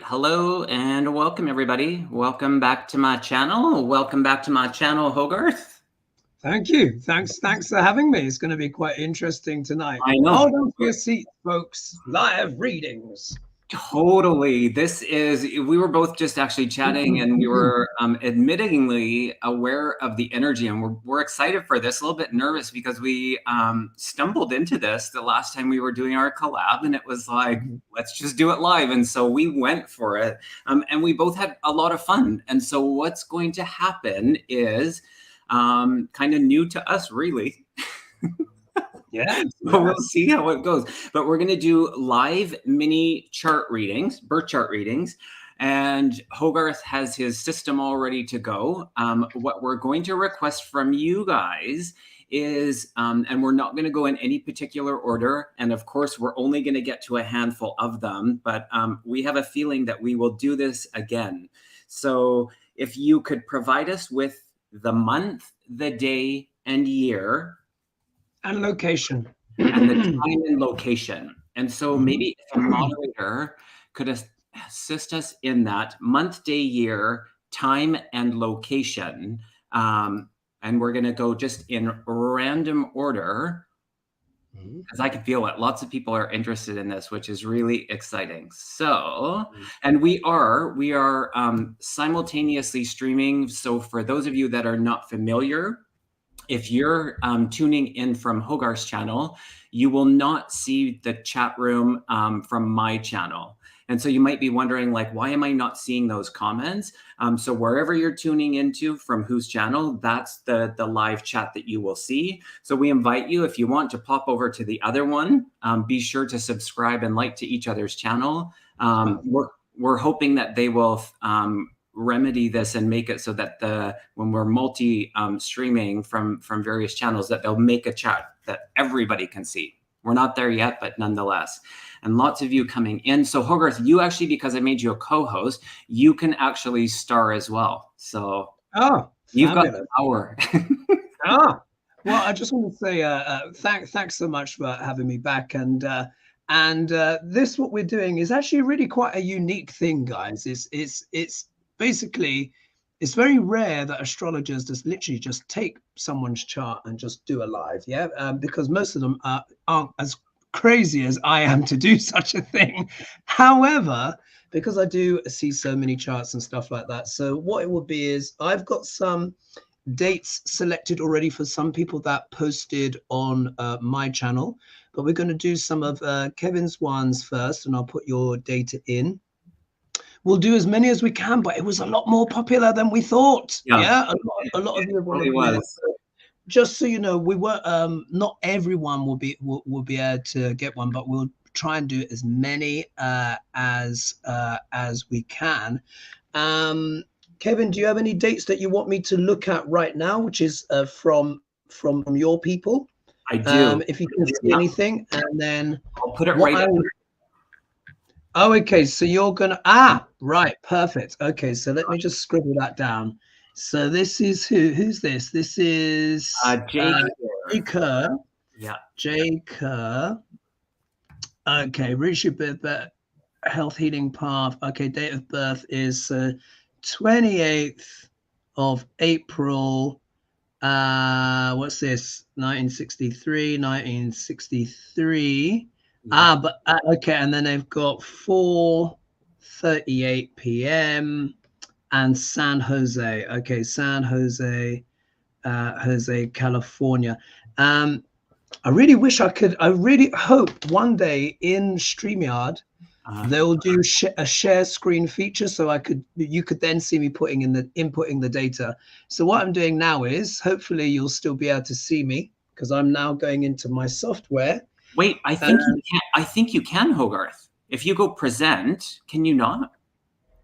Hello and welcome everybody. Welcome back to my channel. Welcome back to my channel, HoGarth. Thank you. Thanks for having me. It's going to be quite interesting tonight. I know. Hold on to your seat, folks. Live readings. Totally. We were both just actually chatting and we were admittingly aware of the energy, and we're excited for this, a little bit nervous because we stumbled into this the last time we were doing our collab, and it was like, let's just do it live. And so we went for it, and we both had a lot of fun. And so what's going to happen is kind of new to us, really. Yeah. So we'll see how it goes. But we're going to do live mini chart readings, birth chart readings. And HoGarth has his system all ready to go. What we're going to request from you guys is, and we're not going to go in any particular order. And of course, we're only going to get to a handful of them. But we have a feeling that we will do this again. So if you could provide us with the month, the day, and year, and location, and the time and location. And so maybe if a moderator could assist us in that month, day, year, time, and location. And we're going to go just in random order, because I can feel it. Lots of people are interested in this, which is really exciting. So, and we are simultaneously streaming. So for those of you that are not familiar, if you're tuning in from HoGarth's channel, you will not see the chat room from my channel. And so you might be wondering, like, why am I not seeing those comments? So wherever you're tuning into from whose channel, that's the live chat that you will see. So we invite you, if you want to pop over to the other one, be sure to subscribe and like to each other's channel. We're hoping that they will remedy this and make it so that when we're multi streaming from various channels, that they'll make a chat that everybody can see. We're not there yet, but nonetheless. And lots of you coming in. So HoGarth, you actually, because I made you a co-host, you can actually star as well. So you've got the power. Well, I just want to say thanks so much for having me back. And this, what we're doing is actually really quite a unique thing, guys. It's basically, it's very rare that astrologers literally just take someone's chart and just do a live, because most of them aren't as crazy as I am to do such a thing. However, because I do see so many charts and stuff like that, so what it will be is I've got some dates selected already for some people that posted on my channel, but we're going to do some of Kevin's ones first, and I'll put your data in. We'll do as many as we can, but it was a lot more popular than we thought. A lot of you have wanted to. Just so you know, we were not everyone will be able to get one, but we'll try and do as many as we can. Kevin, do you have any dates that you want me to look at right now, which is from your people? I do. If you can see anything, and then I'll put it right. Oh, okay. So you're gonna right, perfect. Okay, so let me just scribble that down. So this is who's this? This is Jay Kerr. Yeah. Jay Kerr. Okay, Richard, health healing path. Okay, date of birth is 28th of April. What's this? 1963. Okay, and then they've got 4:38 p.m. and San Jose. Okay, San Jose, California. I really wish I could. I really hope one day in StreamYard they'll do a share screen feature, so you could then see me inputting the data. So what I'm doing now is, hopefully you'll still be able to see me, because I'm now going into my software. Wait, I think you can, HoGarth. If you go present, can you not?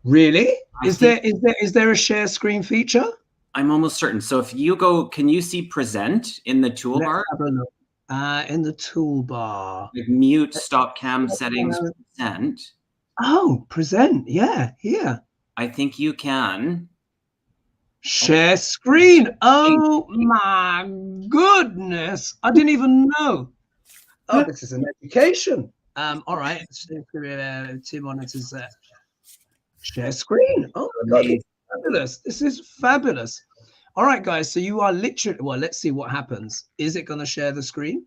Really? Is there a share screen feature? I'm almost certain. So if you go, can you see present in the toolbar? Let's have a look. In the toolbar. Like mute, stop cam settings, present. Oh, present. Yeah, here. I think you can. Share screen. Oh my goodness. I didn't even know. Oh, this is an education. All right. Two monitors there. Share screen. Oh my God, this is fabulous. This is fabulous. All right, guys. So you are literally, well, let's see what happens. Is it going to share the screen?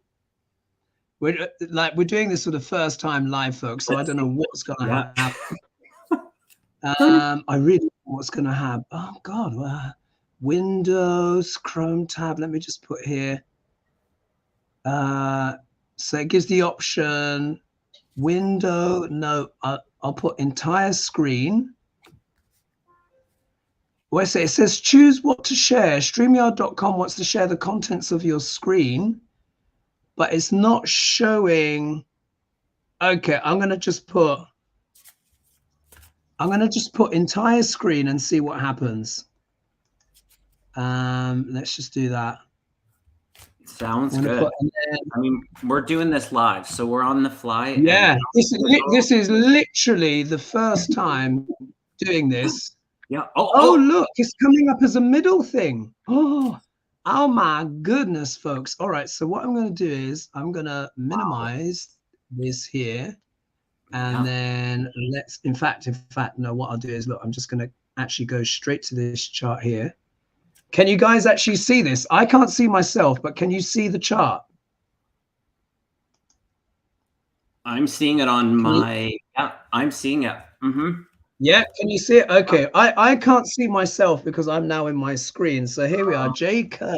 We're doing this for the first time live, folks. So I don't know what's going to happen. I really don't know what's going to happen. Oh God. Windows, Chrome tab. Let me just put here. So it gives the option window. No, I'll put entire screen. Well, it says choose what to share. StreamYard.com wants to share the contents of your screen, but it's not showing. Okay, I'm gonna just put entire screen and see what happens. Let's just do that. Sounds good. I mean, we're doing this live, so we're on the fly. Yeah, this is literally the first time doing this. Yeah. Oh, look, it's coming up as a middle thing. Oh my goodness, folks. All right, so what I'm going to do is I'm going to minimize this here. And then in fact, no, what I'll do is, look, I'm just going to actually go straight to this chart here. Can you guys actually see this? I can't see myself, but can you see the chart? I'm seeing it on my, I'm seeing it. Yeah, can you see it? Okay, I can't see myself because I'm now in my screen. So here we are, Jay Kerr.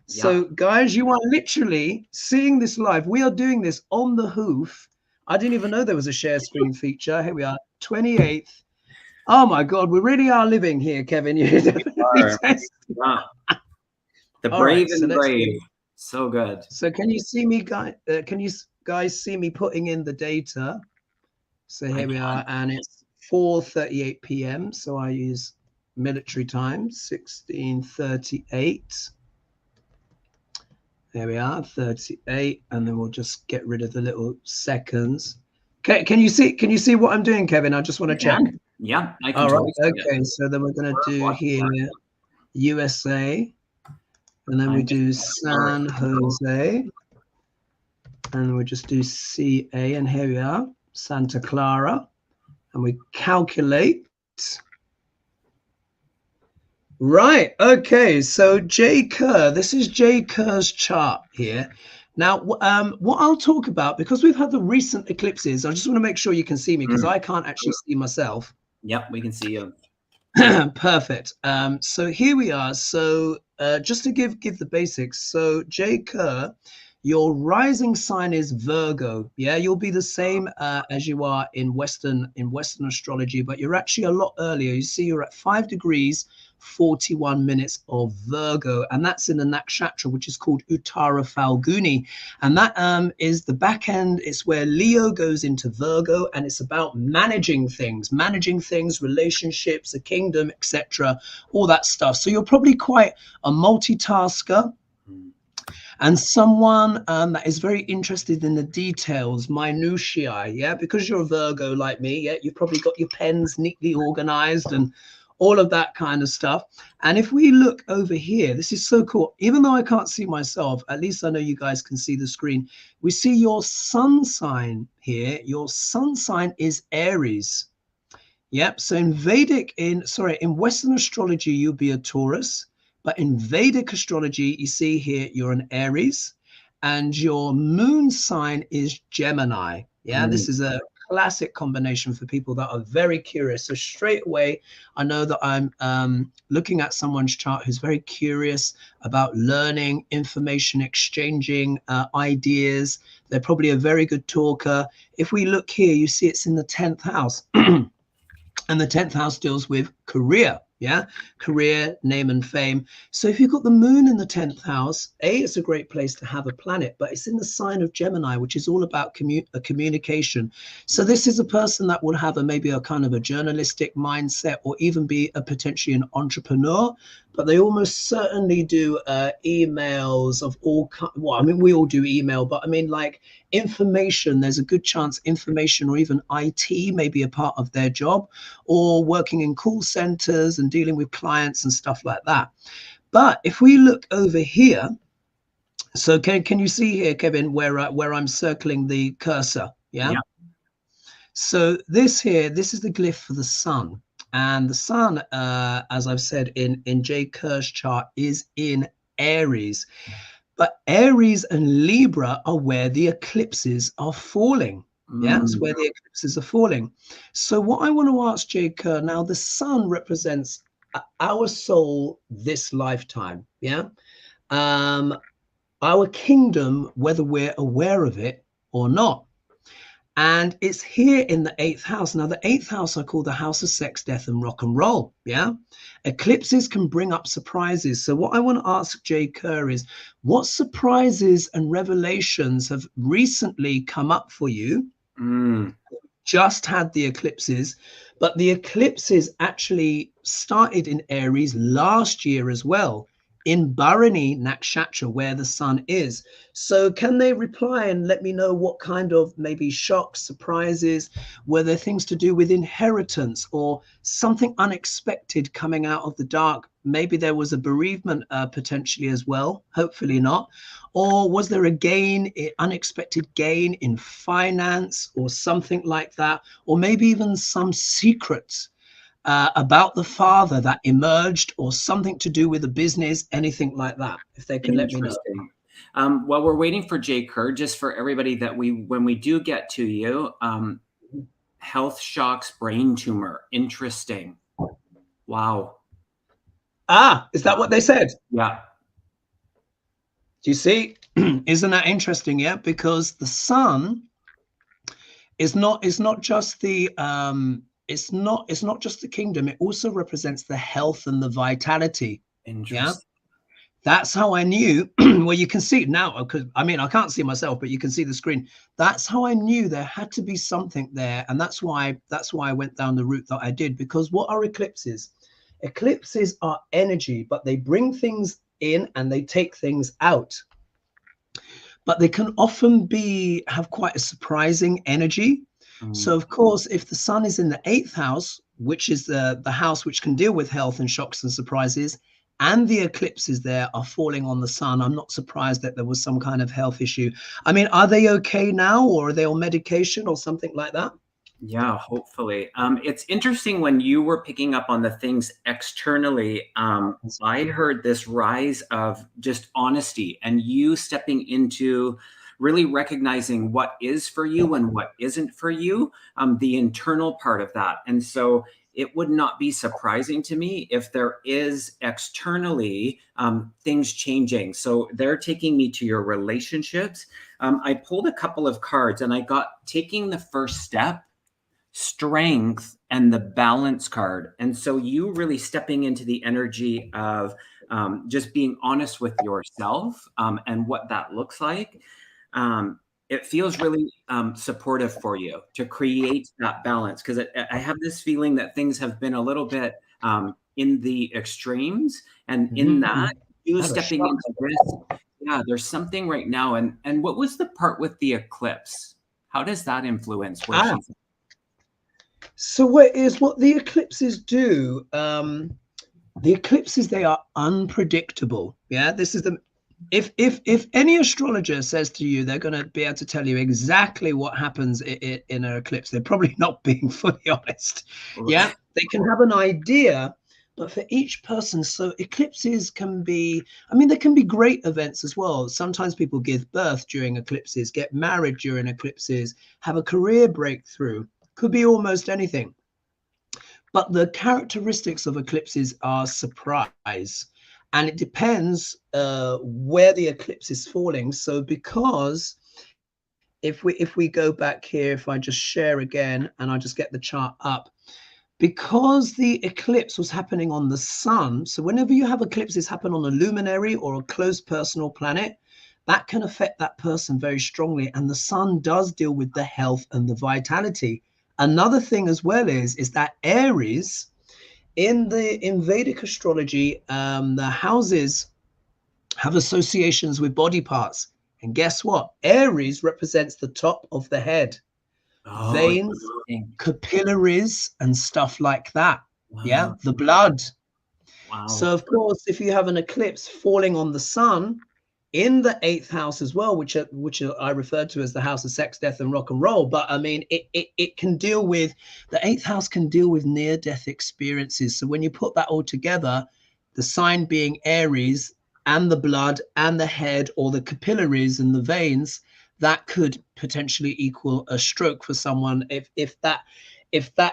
So guys, you are literally seeing this live. We are doing this on the hoof. I didn't even know there was a share screen feature. Here we are, 28th. Oh my God, we really are living here, Kevin. The brave and brave. So good. So can you see me, guys? Can you guys see me putting in the data? So here we are, and it's 4:38 p.m. So I use military time, 16:38. There we are, 38, and then we'll just get rid of the little seconds. Okay, can you see what I'm doing, Kevin? I just want to check. Yeah, I can. All right. Okay, so then we're going to do here USA, and then we do San Jose, and we just do CA, and here we are, Santa Clara, and we calculate. Right. Okay. So Jay Kerr, this is Jay Kerr's chart here. Now, what I'll talk about, because we've had the recent eclipses, I just want to make sure you can see me because I can't actually see myself. Yep, we can see you. Perfect. So here we are. So just to give the basics. So Jay Kerr, your rising sign is Virgo. Yeah, you'll be the same as you are in Western astrology, but you're actually a lot earlier. You see, you're at 5 degrees 41 minutes of Virgo, and that's in the nakshatra, which is called Uttara Falguni, and that is the back end. It's where Leo goes into Virgo, and it's about managing things, relationships, a kingdom, etc., all that stuff. So you're probably quite a multitasker and someone that is very interested in the details, minutiae, yeah, because you're a Virgo like me, yeah, you've probably got your pens neatly organized and all of that kind of stuff. And if we look over here, this is so cool. Even though I can't see myself, at least I know you guys can see the screen. We see your sun sign here. Your sun sign is Aries. Yep. So in in Western astrology, you'll be a Taurus. But in Vedic astrology, you see here, you're an Aries. And your moon sign is Gemini. Yeah, this is a classic combination for people that are very curious. So straight away, I know that I'm looking at someone's chart who's very curious about learning, information exchanging, ideas. They're probably a very good talker. If we look here, you see it's in the 10th house. And the 10th house deals with career. Yeah, career, name and fame. So if you've got the moon in the 10th house, it's a great place to have a planet, but it's in the sign of Gemini, which is all about communication. So this is a person that would have maybe a kind of a journalistic mindset, or even be potentially an entrepreneur, but they almost certainly do emails of all kinds. Well, I mean, we all do email, but I mean, like information, there's a good chance information or even IT may be a part of their job, or working in call centers and dealing with clients and stuff like that. But if we look over here, so can you see here, Kevin, where I'm circling the cursor? Yeah. So this is the glyph for the sun. And the sun, as I've said in J. Kerr's chart, is in Aries. But Aries and Libra are where the eclipses are falling. Yeah, it's where the eclipses are falling. So what I want to ask J. Kerr now, the sun represents our soul this lifetime. Yeah. Our kingdom, whether we're aware of it or not. And it's here in the 8th house. Now, the 8th house I call the house of sex, death, and rock and roll. Yeah. Eclipses can bring up surprises. So what I want to ask J. Kerr is, what surprises and revelations have recently come up for you? Just had the eclipses, but the eclipses actually started in Aries last year as well, in Bharani Nakshatra, where the sun is. So can they reply and let me know what kind of maybe shocks, surprises, were there things to do with inheritance or something unexpected coming out of the dark? Maybe there was a bereavement potentially as well, hopefully not. Or was there a gain, unexpected gain in finance or something like that? Or maybe even some secrets about the father that emerged, or something to do with the business, anything like that, if they can let me know. While we're waiting for J. Kerr, just for everybody that when we do get to you, health shocks, brain tumor, interesting. Wow. Is that what they said? Yeah. Do you see? Isn't that interesting? Yeah, because the sun is not just the it's not just the kingdom, it also represents the health and the vitality. Yeah, that's how I knew. Well, you can see it now, because I mean I can't see myself, but you can see the screen. That's how I knew there had to be something there, and that's why I went down the route that I did. Because what are eclipses? Eclipses are energy, but they bring things in and they take things out, but they can often have quite a surprising energy. So of course, if the sun is in the 8th house, which is the house which can deal with health and shocks and surprises, and the eclipses there are falling on the sun, I'm not surprised that there was some kind of health issue. I mean, are they okay now, or are they on medication or something like that? Yeah, hopefully. It's interesting when you were picking up on the things externally. I heard this rise of just honesty and you stepping into really recognizing what is for you and what isn't for you, the internal part of that. And so it would not be surprising to me if there is externally things changing. So they're taking me to your relationships. I pulled a couple of cards and I got taking the first step, strength, and the balance card. And so you really stepping into the energy of just being honest with yourself and what that looks like. It feels really supportive for you to create that balance, because I have this feeling that things have been a little bit in the extremes, and in that, you stepping into this, yeah, there's something right now. And what was the part with the eclipse? How does that influence where she's? So what the eclipses do? The eclipses, they are unpredictable. Yeah, this is the if any astrologer says to you they're going to be able to tell you exactly what happens in an eclipse, they're probably not being fully honest. Yeah, they can have an idea, but for each person. So eclipses can be, I mean, they can be great events as well. Sometimes people give birth during eclipses, get married during eclipses, have a career breakthrough. Could be almost anything. But the characteristics of eclipses are surprise. And it depends where the eclipse is falling. So because if we go back here, if I just share again and I just get the chart up, because the eclipse was happening on the sun. So whenever you have eclipses happen on a luminary or a close personal planet, that can affect that person very strongly. And the sun does deal with the health and the vitality. Another thing as well is that Aries, in Vedic astrology, the houses have associations with body parts. And guess what? Aries represents the top of the head, veins, capillaries, and stuff like that. Wow. Yeah, the blood. Wow. So of course, if you have an eclipse falling on the sun, in the 8th house as well, which I referred to as the house of sex, death, and rock and roll. But I mean, it can deal with, the 8th house can deal with near-death experiences. So when you put that all together, the sign being Aries and the blood and the head, or the capillaries and the veins, that could potentially equal a stroke for someone if that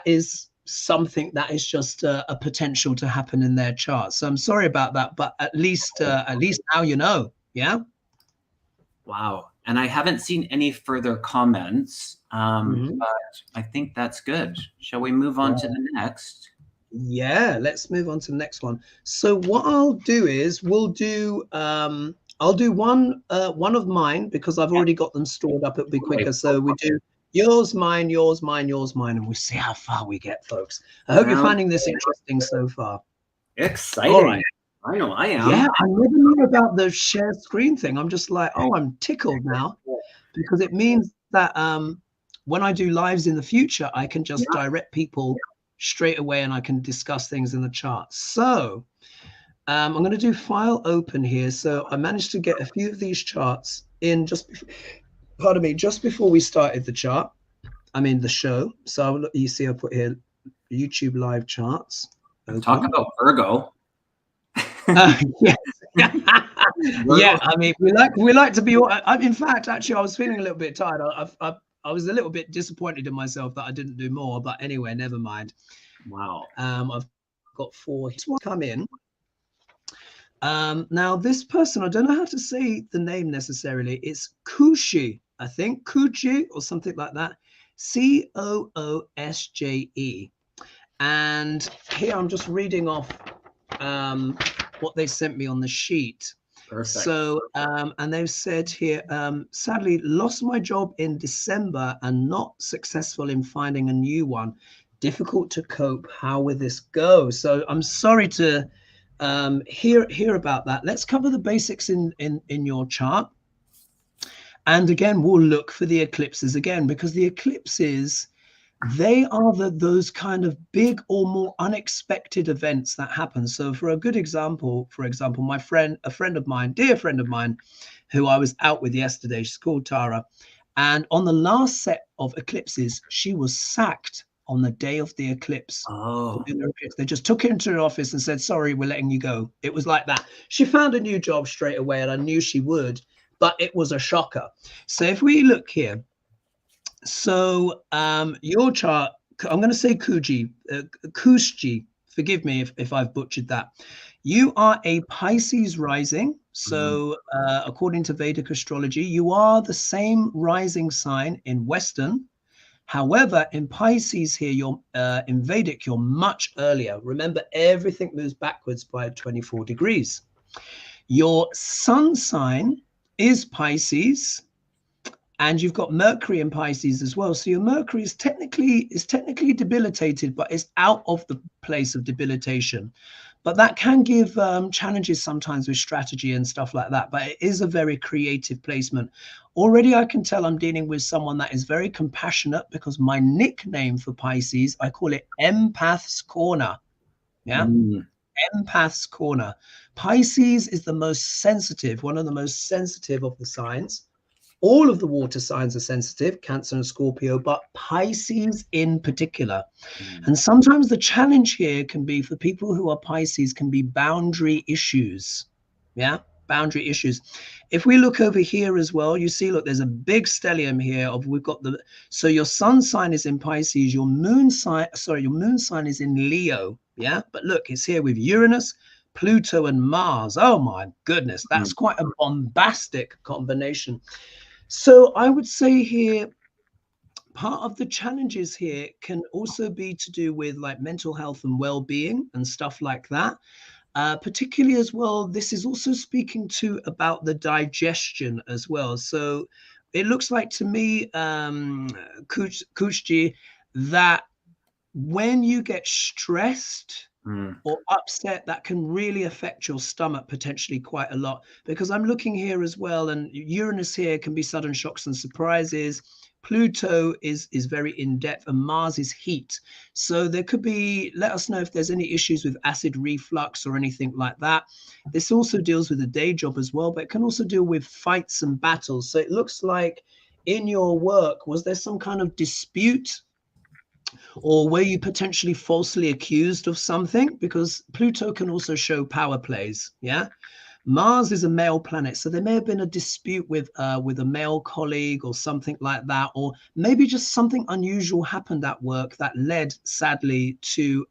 is something that is just a potential to happen in their chart. So I'm sorry about that, but at least now you know. Yeah. Wow. And I haven't seen any further comments, but I think that's good. Shall we move on to the next? Yeah, let's move on to the next one. So what I'll do is I'll do one of mine, because I've already got them stored up. It'll be quicker. So we do yours, mine, yours, mine, yours, mine, and we see how far we get, folks. I hope you're finding this interesting so far. Exciting. All right. I know I am. Yeah, I never knew about the share screen thing. I'm just like, oh, I'm tickled now, because it means that when I do lives in the future, I can just direct people straight away, and I can discuss things in the chart. So I'm going to do file open here. So I managed to get a few of these charts in just before we started the chart. I mean the show. So you see I put here YouTube live charts. Open. Talk about Virgo. Yes. Yeah, I mean, we like to be. In fact, actually, I was feeling a little bit tired. I was a little bit disappointed in myself that I didn't do more. But anyway, never mind. Wow. I've got 4. Just want to come in. Now this person, I don't know how to say the name necessarily. It's Kushi, I think, Kuchi or something like that. Coosje. And here I'm just reading off what they sent me on the sheet. Perfect. So and they've said here, sadly lost my job in December and not successful in finding a new one. Difficult to cope. How will this go? So I'm sorry to hear about that. Let's cover the basics in your chart. And again, we'll look for the eclipses again, because the eclipses, they are those kind of big or more unexpected events that happen. So for a good example, a friend of mine, dear friend of mine, who I was out with yesterday, she's called Tara. And on the last set of eclipses, she was sacked on the day of the eclipse. Oh. They just took her into the office and said, sorry, we're letting you go. It was like that. She found a new job straight away, and I knew she would, but it was a shocker. So if we look here, so your chart, I'm going to say Kuji, forgive me if I've butchered that. You are a Pisces rising. So according to Vedic astrology, you are the same rising sign in Western. However, in Pisces here, you're in Vedic, you're much earlier. Remember, everything moves backwards by 24 degrees. Your sun sign is Pisces, and you've got Mercury in Pisces as well. So your Mercury is technically debilitated, but it's out of the place of debilitation. But that can give challenges sometimes with strategy and stuff like that. But it is a very creative placement. Already I can tell I'm dealing with someone that is very compassionate, because my nickname for Pisces, I call it Empath's Corner. Yeah. Empath's Corner. Pisces is the most sensitive, one of the most sensitive of the signs. All of the water signs are sensitive, Cancer and Scorpio, but Pisces in particular. And sometimes the challenge here can be, for people who are Pisces, can be boundary issues. Yeah, boundary issues. If we look over here as well, you see, look, there's a big stellium here of, we've got the, so your sun sign is in Pisces, your moon sign is in Leo. Yeah, but look, it's here with Uranus, Pluto, and Mars. Oh my goodness, that's quite a bombastic combination. So I would say here, part of the challenges here can also be to do with like mental health and well-being and stuff like that. Particularly as well, this is also speaking to about the digestion as well. So it looks like to me, Kuchji, that when you get stressed or upset, that can really affect your stomach potentially quite a lot, because I'm looking here as well, and Uranus here can be sudden shocks and surprises. Pluto is very in-depth, and Mars is heat. So there could be, let us know if there's any issues with acid reflux or anything like that. This also deals with a day job as well, but it can also deal with fights and battles. So it looks like in your work, was there some kind of dispute, or were you potentially falsely accused of something? Because Pluto can also show power plays. Yeah. Mars is a male planet, so there may have been a dispute with a male colleague or something like that, or maybe just something unusual happened at work that led, sadly, to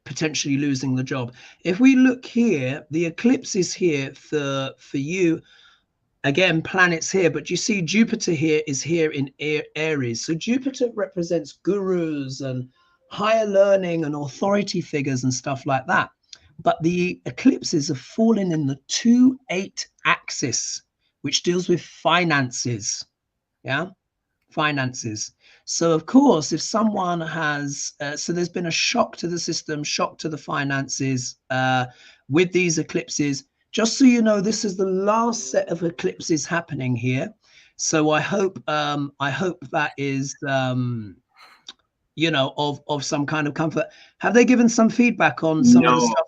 potentially losing the job. If we look here, the eclipse is here for you. Again, planets here, but you see Jupiter here is here in Aries. So Jupiter represents gurus and higher learning and authority figures and stuff like that. But the eclipses have fallen in the 2-8 axis, which deals with finances. Yeah, finances. So of course, if someone has, so there's been a shock to the system, shock to the finances with these eclipses. Just so you know, this is the last set of eclipses happening here. So I hope that is, you know, of some kind of comfort. Have they given some feedback on some of the stuff?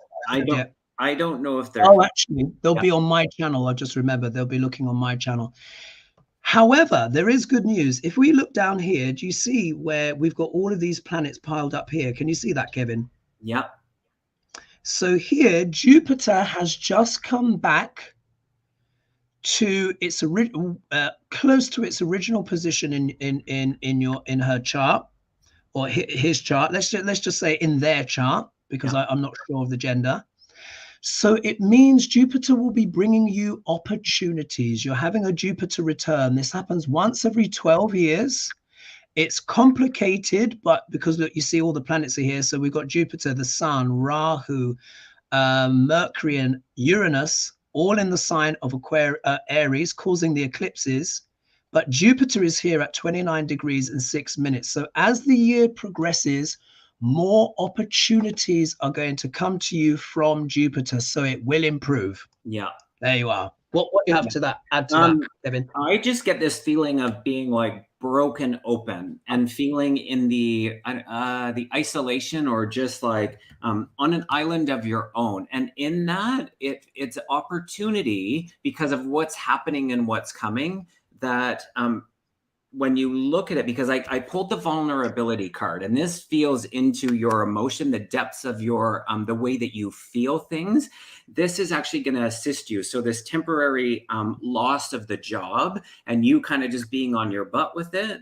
I don't know if they're. Oh, actually, they'll be on my channel. I just remembered they'll be looking on my channel. However, there is good news. If we look down here, do you see where we've got all of these planets piled up here? Can you see that, Kevin? Yeah. So here, Jupiter has just come back to its close to its original position in her chart, or his chart. Let's just say in their chart, because I'm not sure of the gender. So it means Jupiter will be bringing you opportunities. You're having a Jupiter return. This happens once every 12 years. It's complicated, but because look, you see all the planets are here. So we've got Jupiter, the Sun, Rahu, Mercury, and Uranus, all in the sign of Aries, causing the eclipses. But Jupiter is here at 29 degrees and 6 minutes. So as the year progresses, more opportunities are going to come to you from Jupiter. So it will improve. Yeah. There you are. What do you have to that? Add to that, Kevin? I just get this feeling of being like broken open and feeling in the isolation, or just like on an island of your own. And in that, it's opportunity because of what's happening and what's coming, that when you look at it, because I pulled the vulnerability card, and this feels into your emotion, the depths of your, the way that you feel things. This is actually going to assist you. So this temporary loss of the job and you kind of just being on your butt with it,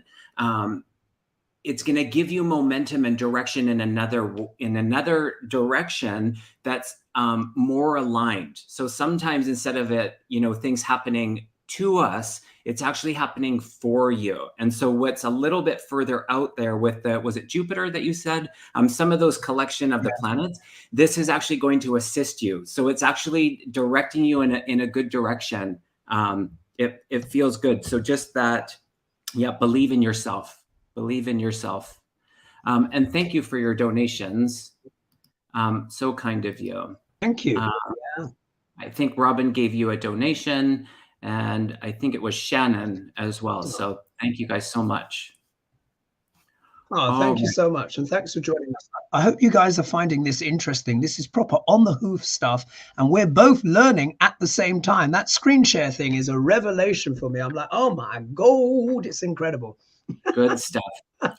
it's going to give you momentum and direction in another direction that's more aligned. So sometimes instead of it, you know, things happening to us, it's actually happening for you. And so what's a little bit further out there with the, was it Jupiter that you said? Some of those collection of the planets, this is actually going to assist you. So it's actually directing you in a good direction. It feels good. So just that, yeah, believe in yourself. Believe in yourself. And thank you for your donations. So kind of you. Thank you. I think Robin gave you a donation, and I think it was Shannon as well. So thank you guys so much. Oh, thank you so much. And thanks for joining us. I hope you guys are finding this interesting. This is proper on the hoof stuff. And we're both learning at the same time. That screen share thing is a revelation for me. I'm like, oh my God, it's incredible. Good stuff.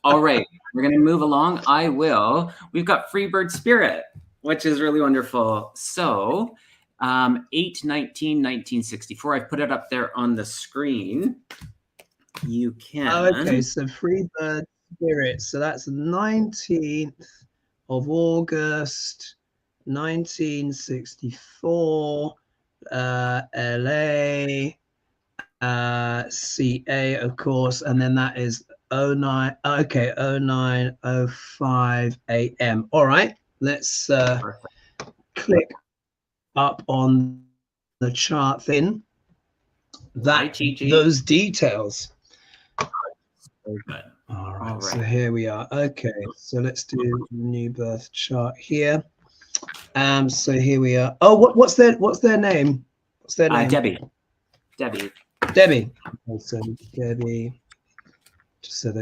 All right, we're going to move along. We've got Freebird Spirit, which is really wonderful. So 8/19/1964. I've put it up there on the screen. You can. Oh, okay, so Freebird Spirit. So that's the 19th of August, 1964, LA, CA, of course, and then that is 09:05 AM. All right, let's click up on the chart thing. Those details. Very good. All right, so here we are. Okay, so let's do new birth chart here. So here we are. Oh, what's their name? What's their name? Debbie. Debbie. So Debbie, just so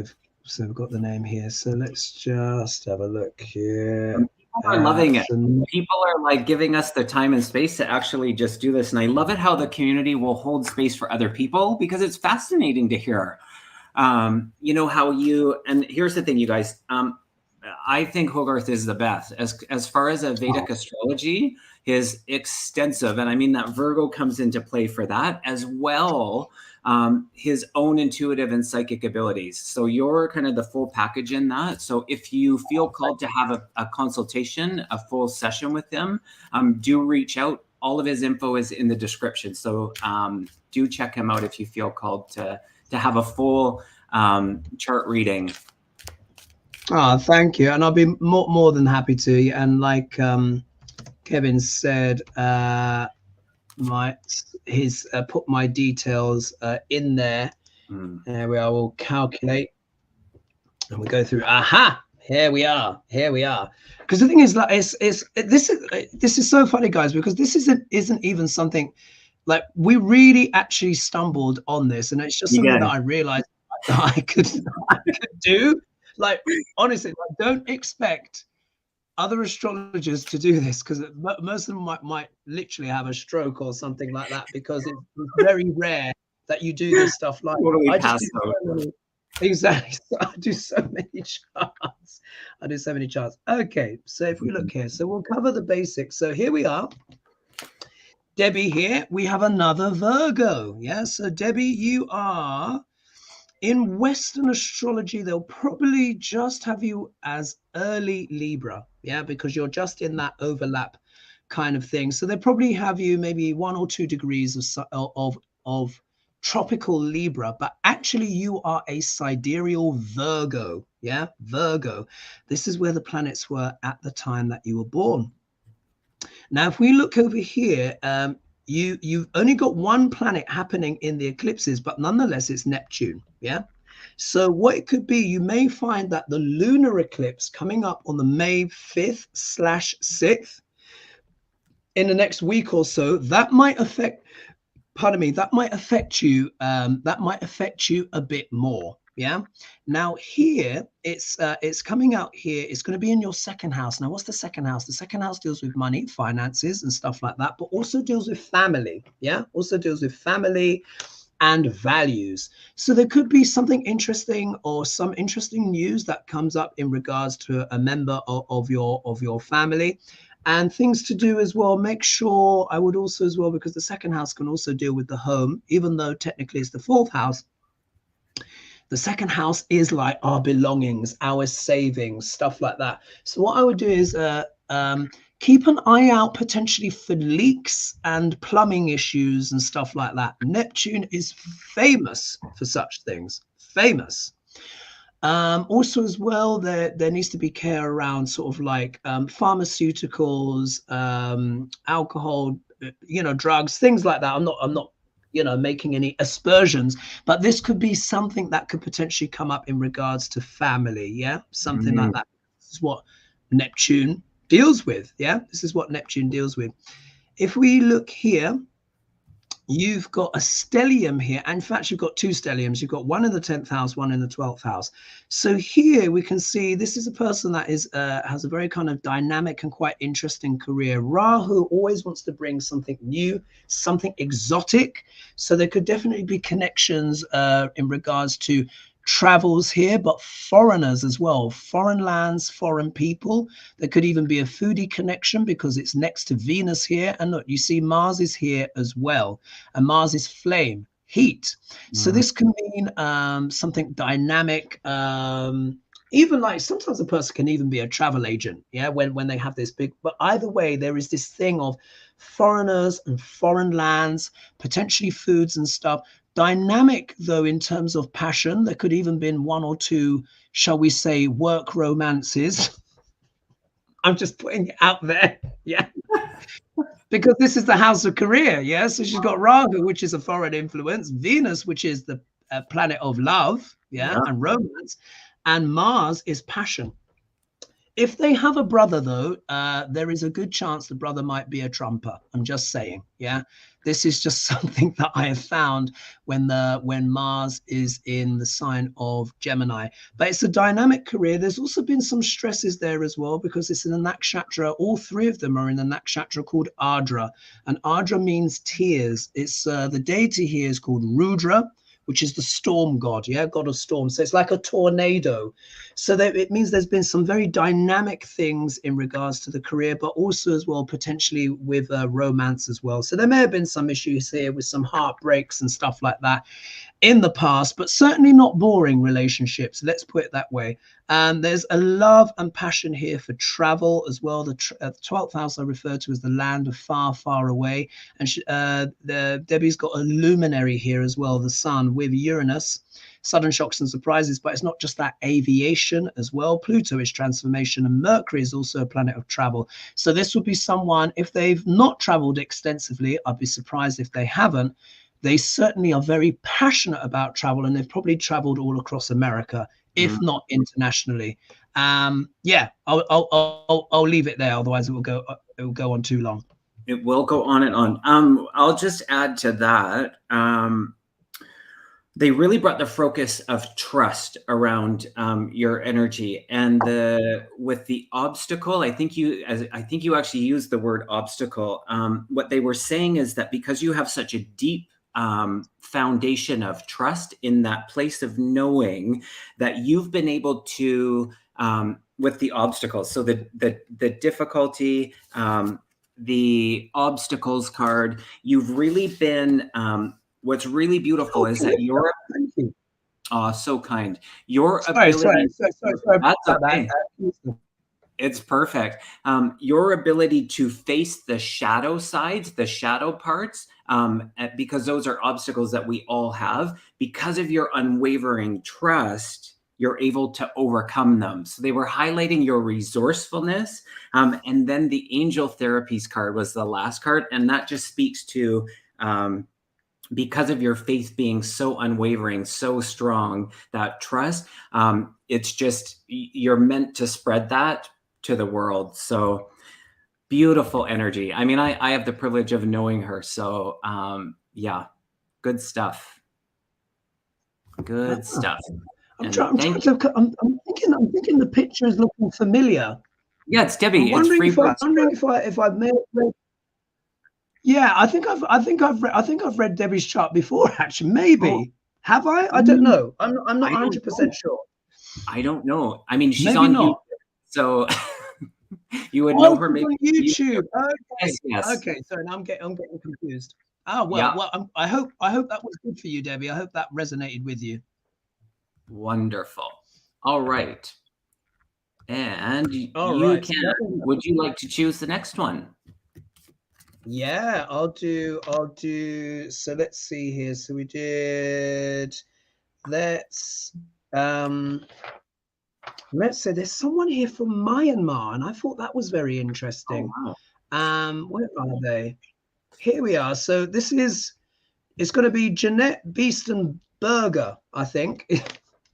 we've got the name here. So let's just have a look here. People are loving it. People are like giving us the time and space to actually just do this. And I love it how the community will hold space for other people, because it's fascinating to hear, you know, how you, and here's the thing, you guys, I think HoGarth is the best as far as a Vedic astrology is extensive. And I mean, that Virgo comes into play for that as well. His own intuitive and psychic abilities. So you're kind of the full package in that. So if you feel called to have a consultation, a full session with him, do reach out. All of his info is in the description. So do check him out if you feel called to have a full chart reading. Oh, thank you. And I'll be more than happy to. And like Kevin said, put my details in there. There we are. We'll calculate and we go through. Aha! Here we are. Because the thing is, like, this is so funny, guys, because this isn't even something like we really actually stumbled on this, and it's just something that I realized that I could do. Like, honestly, like, don't expect other astrologers to do this, because most of them might literally have a stroke or something like that, because it's very rare that you do this stuff. Like, I just do so many, exactly. I do so many charts. Okay, so if we look here, so we'll cover the basics. So here we are. Debbie here. We have another Virgo. Yeah, so Debbie, you are in Western astrology, they'll probably just have you as early Libra, yeah, because you're just in that overlap kind of thing. So they probably have you maybe 1 or 2 degrees of tropical Libra, but actually you are a sidereal Virgo, yeah, Virgo. This is where the planets were at the time that you were born. Now, if we look over here, you've only got one planet happening in the eclipses, but nonetheless, it's Neptune. Yeah. So what it could be, you may find that the lunar eclipse coming up on the May 5th/6th in the next week or so, that might affect, that might affect you a bit more. Yeah. Now here it's coming out here. It's going to be in your second house. Now, what's the second house? The second house deals with money, finances, and stuff like that, but also deals with family. Yeah. Also deals with family and values. So there could be something interesting or some interesting news that comes up in regards to a member of your family. And things to do as well. Make sure, I would also as well, because the second house can also deal with the home, even though technically it's the 4th house. The second house is like our belongings, our savings, stuff like that. So what I would do is keep an eye out potentially for leaks and plumbing issues and stuff like that. Neptune is famous for such things, famous. Also as well, there needs to be care around sort of like pharmaceuticals, alcohol, drugs, things like that. I'm not making any aspersions, but this could be something that could potentially come up in regards to family. Yeah, something like that. This is what Neptune deals with. Yeah, this is what Neptune deals with. If we look here, you've got a stellium here. In fact, you've got 2 stelliums. You've got one in the 10th house, one in the 12th house. So here we can see this is a person that is has a very kind of dynamic and quite interesting career. Rahu always wants to bring something new, something exotic. So there could definitely be connections in regards to travels here, but foreigners as well, foreign lands, foreign people. There could even be a foodie connection because it's next to Venus here. And look, you see Mars is here as well. And Mars is flame, heat. So this can mean something dynamic. Even like sometimes a person can even be a travel agent, yeah, when they have this big, but either way, there is this thing of foreigners and foreign lands, potentially foods and stuff. Dynamic, though, in terms of passion. There could even been 1 or 2, shall we say, work romances. I'm just putting it out there, yeah. Because this is the house of career, yeah. So she's got Rahu, which is a foreign influence, Venus, which is the planet of love, yeah, and romance, and Mars is passion. If they have a brother, though, there is a good chance the brother might be a trumper. I'm just saying. Yeah, this is just something that I have found when Mars is in the sign of Gemini. But it's a dynamic career. There's also been some stresses there as well, because it's in a nakshatra. All three of them are in a nakshatra called Ardra, and Ardra means tears. It's the deity here is called Rudra, which is the storm god, yeah, god of storm. So it's like a tornado. So that it means there's been some very dynamic things in regards to the career, but also as well potentially with romance as well. So there may have been some issues here with some heartbreaks and stuff like that in the past, but certainly not boring relationships. Let's put it that way. And there's a love and passion here for travel as well. The 12th house I refer to as the land of far, far away. And Debbie's got a luminary here as well, the sun with Uranus, sudden shocks and surprises. But it's not just that, aviation as well. Pluto is transformation, and Mercury is also a planet of travel. So this would be someone, if they've not traveled extensively, I'd be surprised if they haven't. They certainly are very passionate about travel, and they've probably traveled all across America, if not internationally. Yeah, I'll leave it there. Otherwise, it will go on too long. It will go on and on. I'll just add to that. They really brought the focus of trust around your energy, and with the obstacle. I think you actually used the word obstacle. What they were saying is that because you have such a deep foundation of trust in that place of knowing, that you've been able to, with the obstacles, so the difficulty, the obstacles card, you've really been, what's really beautiful is that you're, so kind. Your ability, sorry that's okay. It's perfect. Your ability to face the shadow sides, the shadow parts, because those are obstacles that we all have. Because of your unwavering trust, you're able to overcome them. So they were highlighting your resourcefulness. And then the angel therapies card was the last card. And that just speaks to, because of your faith being so unwavering, so strong, that trust, it's just, you're meant to spread that to the world. So beautiful energy. I mean, I have the privilege of knowing her. So yeah, good stuff. Good stuff. I'm thinking the picture is looking familiar. Yeah, it's Debbie. I'm wondering if I've made it. Yeah, I think I've read Debbie's chart before, actually. Maybe. Oh. Have I? I don't know. I'm not 100% sure. I don't know. I mean, she's on YouTube, so you would know her maybe on YouTube. Okay. Yes. Okay, so I'm getting confused. Oh well, yeah. Well, I hope that was good for you, Debbie. I hope that resonated with you. Wonderful. All right. And would you like to choose the next one? Yeah, I'll do. So let's see here. So we did. Let's say there's someone here from Myanmar, and I thought that was very interesting. Oh, wow. Where are they? Here we are. So it's going to be Jeanette Beestenberger, I think.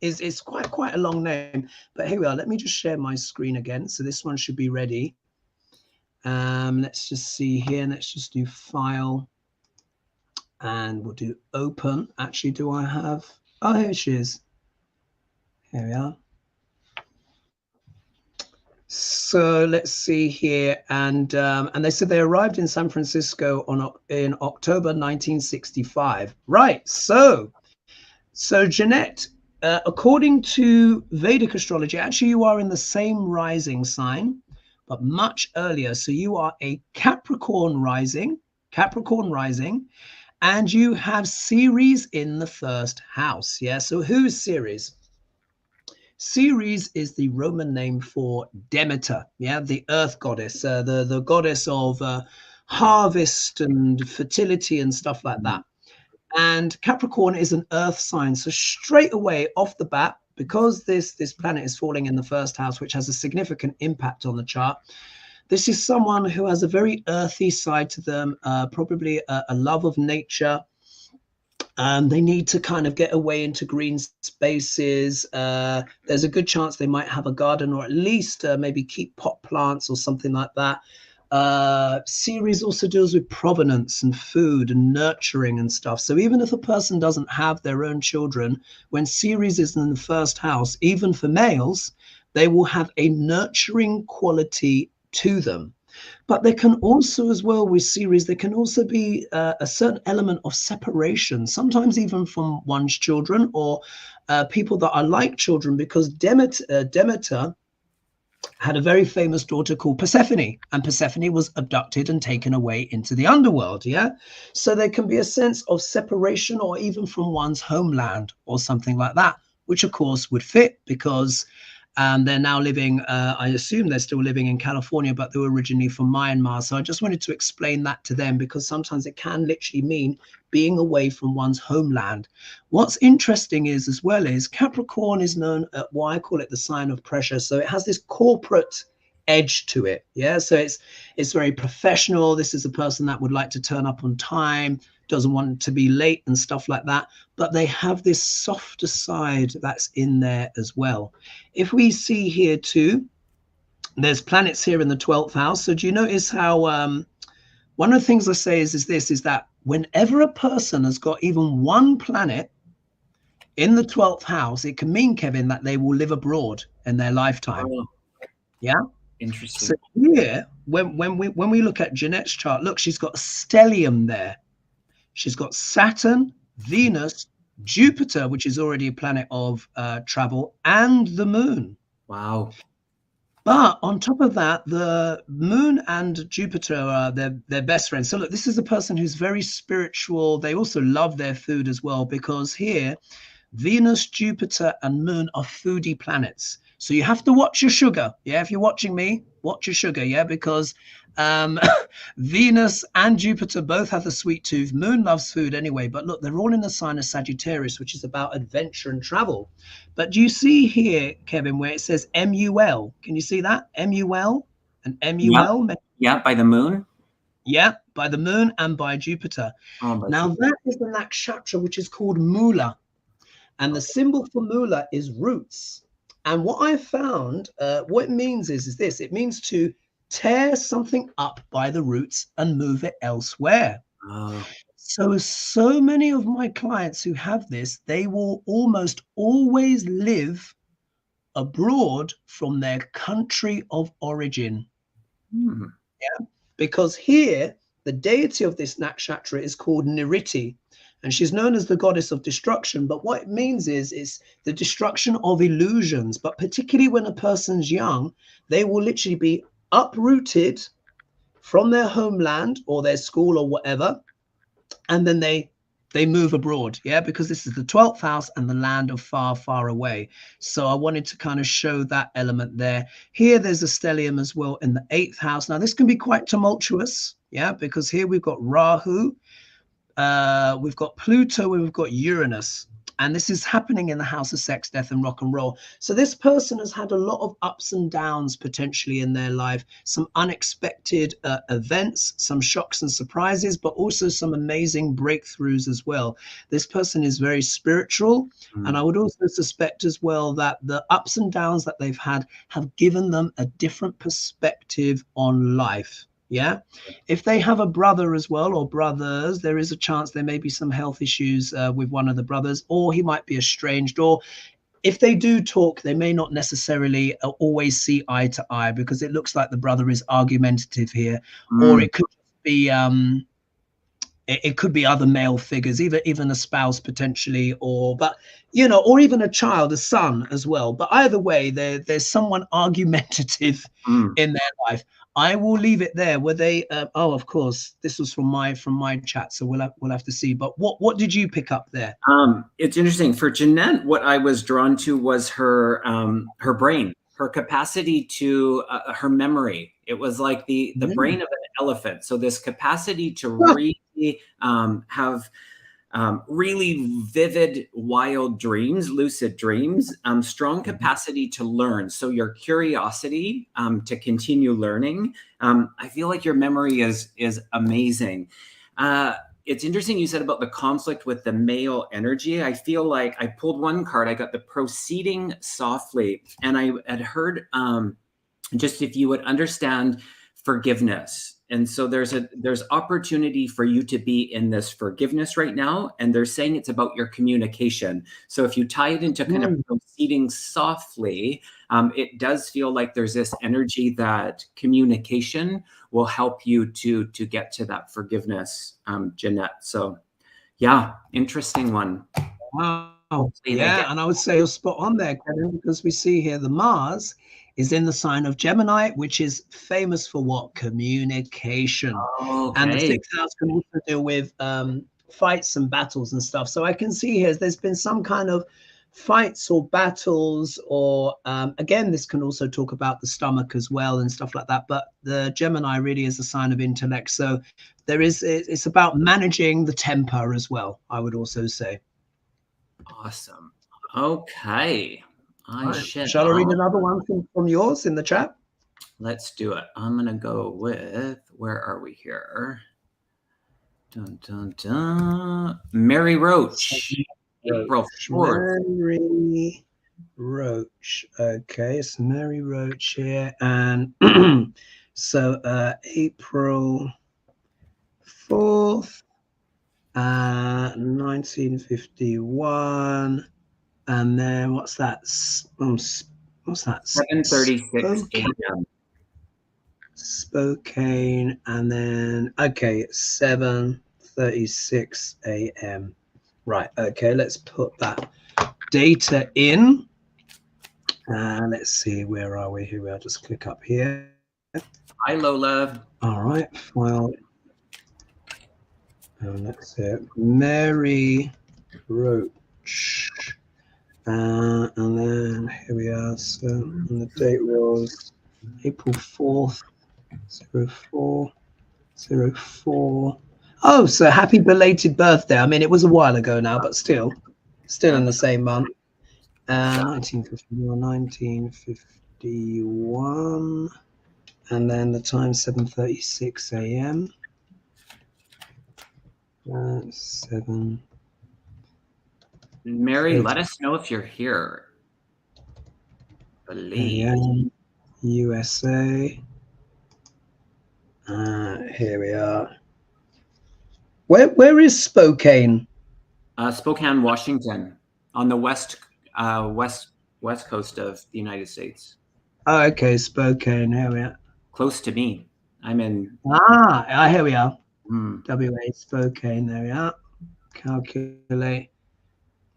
It's quite a long name, but here we are. Let me just share my screen again. So this one should be ready. Let's just see here. Let's just do file, and we'll do open. Actually, do I have? Oh, here she is. Here we are. So let's see here, and they said they arrived in San Francisco in October 1965. Right. So Jeanette, according to Vedic astrology, actually you are in the same rising sign, but much earlier. So you are a Capricorn rising, and you have Ceres in the first house. Yeah. So who is Ceres? Ceres is the Roman name for Demeter. Yeah, the earth goddess, the goddess of harvest and fertility and stuff like that. And Capricorn is an earth sign. So straight away off the bat, because this planet is falling in the first house, which has a significant impact on the chart, this is someone who has a very earthy side to them, probably a love of nature, They need to kind of get away into green spaces. There's a good chance they might have a garden, or at least maybe keep pot plants or something like that. Ceres also deals with provenance and food and nurturing and stuff. So even if a person doesn't have their own children, when Ceres is in the first house, even for males, they will have a nurturing quality to them. But there can also, as well, with Ceres, there can also be a certain element of separation, sometimes even from one's children or people that are like children, because Demeter had a very famous daughter called Persephone, and Persephone was abducted and taken away into the underworld. Yeah. So there can be a sense of separation, or even from one's homeland or something like that, which of course would fit because they're now living, I assume they're still living in California, but they were originally from Myanmar. So I just wanted to explain that to them, because sometimes it can literally mean being away from one's homeland. What's interesting is, as well, is Capricorn is known, why I call it the sign of pressure. So it has this corporate edge to it. Yeah. So it's very professional. This is a person that would like to turn up on time, doesn't want to be late and stuff like that. But they have this softer side that's in there as well. If we see here too, there's planets here in the 12th house. So do you notice how one of the things I say is that whenever a person has got even one planet in the 12th house, it can mean, Kevin, that they will live abroad in their lifetime. Oh, yeah. interesting. So here, when we look at Jeanette's chart, look, she's got a stellium there. She's got Saturn, Venus, Jupiter, which is already a planet of travel, and the moon. Wow. But on top of that, the moon and Jupiter are their best friends. So look, this is a person who's very spiritual. They also love their food as well, because here, Venus, Jupiter, and moon are foodie planets. So you have to watch your sugar. Yeah, if you're watching me, watch your sugar. Yeah, because Venus and Jupiter both have the sweet tooth. Moon loves food anyway. But look, they're all in the sign of Sagittarius, which is about adventure and travel. But do you see here, Kevin, where it says MUL? Can you see that? MUL and MUL? Yeah, by the moon. Yeah, by the moon and by Jupiter. Now, that is the nakshatra, which is called Mula. And the symbol for Mula is roots. And what I found, what it means is this. It means to tear something up by the roots and move it elsewhere. Oh. So many of my clients who have this, they will almost always live abroad from their country of origin. Yeah, because here, the deity of this nakshatra is called Niriti. And she's known as the goddess of destruction. But what it means is the destruction of illusions. But particularly when a person's young, they will literally be uprooted from their homeland or their school or whatever. And then they move abroad. Yeah, because this is the 12th house and the land of far, far away. So I wanted to kind of show that element there. Here, there's a stellium as well in the 8th house. Now, this can be quite tumultuous. Yeah, because here we've got Rahu. We've got Pluto, and we've got Uranus, and this is happening in the house of sex, death, and rock and roll. So this person has had a lot of ups and downs potentially in their life, some unexpected events, some shocks and surprises, but also some amazing breakthroughs as well. This person is very spiritual, and I would also suspect as well that the ups and downs that they've had have given them a different perspective on life. Yeah. If they have a brother as well, or brothers, there is a chance there may be some health issues with one of the brothers, or he might be estranged, or if they do talk, they may not necessarily always see eye to eye, because it looks like the brother is argumentative here, or it could be it could be other male figures, even a spouse potentially, or or even a child, a son as well. But either way, there's someone argumentative in their life. I will leave it there. Were they? Oh, of course, this was from my chat, so we'll have to see. But what did you pick up there? It's interesting for Jeanette. What I was drawn to was her brain, her capacity to her memory. It was like the brain of an elephant. So this capacity to really have really vivid, wild dreams, lucid dreams, strong capacity to learn. So your curiosity to continue learning. I feel like your memory is amazing. it's interesting you said about the conflict with the male energy. I feel like I pulled one card. I got the proceeding softly, and I had heard just if you would understand forgiveness. And so there's opportunity for you to be in this forgiveness right now. And they're saying it's about your communication. So if you tie it into kind of proceeding softly, it does feel like there's this energy that communication will help you to get to that forgiveness, Jeanette. So yeah, interesting one. Wow. Yeah, and I would say you're spot on there, Kevin, because we see here the Mars is in the sign of Gemini, which is famous for what? Communication. Okay. And the sixth house can also deal with fights and battles and stuff. So I can see here there's been some kind of fights or battles, or again, this can also talk about the stomach as well and stuff like that. But the Gemini really is a sign of intellect. So it's about managing the temper as well, I would also say. Awesome. Okay. Shall I read another one from yours in the chat? Let's do it. I'm going to go with, where are we here? Dun, dun, dun. Mary Roach. April 4th. Mary Roach. Okay, it's Mary Roach here. And so April 4th, 1951. And then what's that? What's that? 7:36 a.m. Spokane, and then okay, 7:36 a.m. Right. Okay, let's put that data in. Let's see, where are we? Here we are. Just click up here. Hi, Lola. All right. Well, let's see. Mary Roach. And then here we are. So and the date was April 4th, 0404. Oh, so happy belated birthday. I mean, it was a while ago now, but still in the same month. 1951. And then the time 7:36 a.m. 7. Mary, let us know if you're here. Believe. USA. Here we are. Where is Spokane? Spokane, Washington, on the west coast of the United States. Oh, okay, Spokane. Here we are. Close to me. I'm in. Here we are. WA Spokane. There we are. Calculate.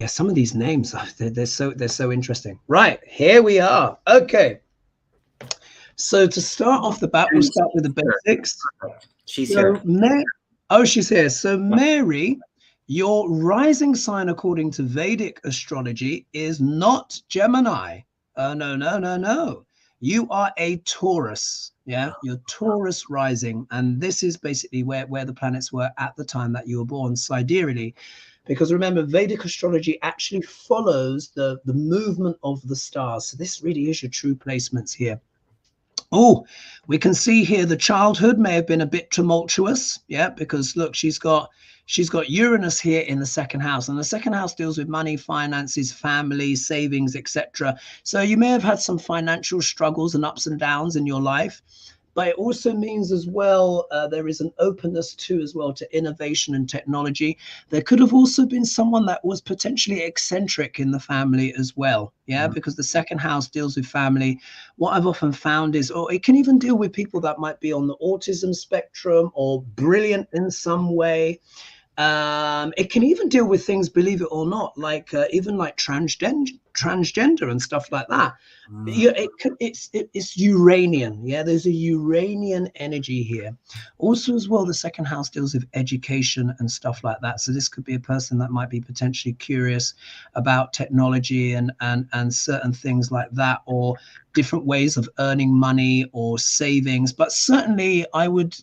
Yeah, some of these names they're so interesting. Right, here we are. Okay. So to start off the bat, we'll start with the basics. She's here. She's here. So Mary, your rising sign according to Vedic astrology is not Gemini. No. You are a Taurus. Yeah, you're Taurus rising. And this is basically where the planets were at the time that you were born, sidereally. Because remember, Vedic astrology actually follows the movement of the stars. So this really is your true placements here. Oh, we can see here the childhood may have been a bit tumultuous. Yeah, because look, she's got Uranus here in the second house, and the second house deals with money, finances, family, savings, etc. So you may have had some financial struggles and ups and downs in your life. But it also means as well, there is an openness to as well to innovation and technology. There could have also been someone that was potentially eccentric in the family as well. Yeah, because the second house deals with family. What I've often found is, or it can even deal with people that might be on the autism spectrum or brilliant in some way. It can even deal with things, believe it or not, like even like transgender and stuff like that. Yeah, it's Uranian. Yeah, there's a Uranian energy here. Also, as well, the second house deals with education and stuff like that. So this could be a person that might be potentially curious about technology and certain things like that, or different ways of earning money or savings. But certainly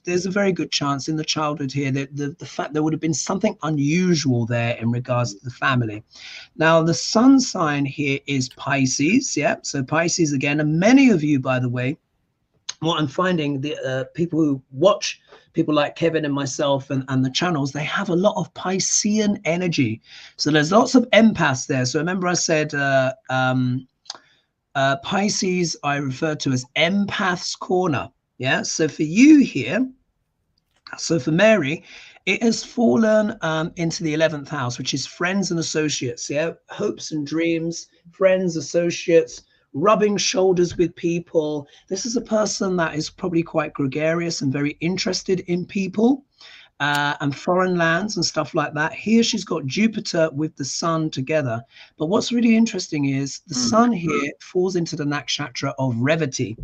there's a very good chance in the childhood here that the fact there would have been something unusual there in regards to the family. Now, the sun sign here is Pisces. Yeah, so Pisces again, and many of you, by the way, what I'm finding, the people who watch people like Kevin and myself and the channels, they have a lot of Piscean energy. So there's lots of empaths there. So remember I said Pisces I refer to as empath's corner. Yeah. So for you here, so for Mary, it has fallen into the 11th house, which is friends and associates. Yeah. Hopes and dreams, friends, associates, rubbing shoulders with people. This is a person that is probably quite gregarious and very interested in people and foreign lands and stuff like that. Here she's got Jupiter with the sun together. But what's really interesting is the sun here falls into the nakshatra of Revati.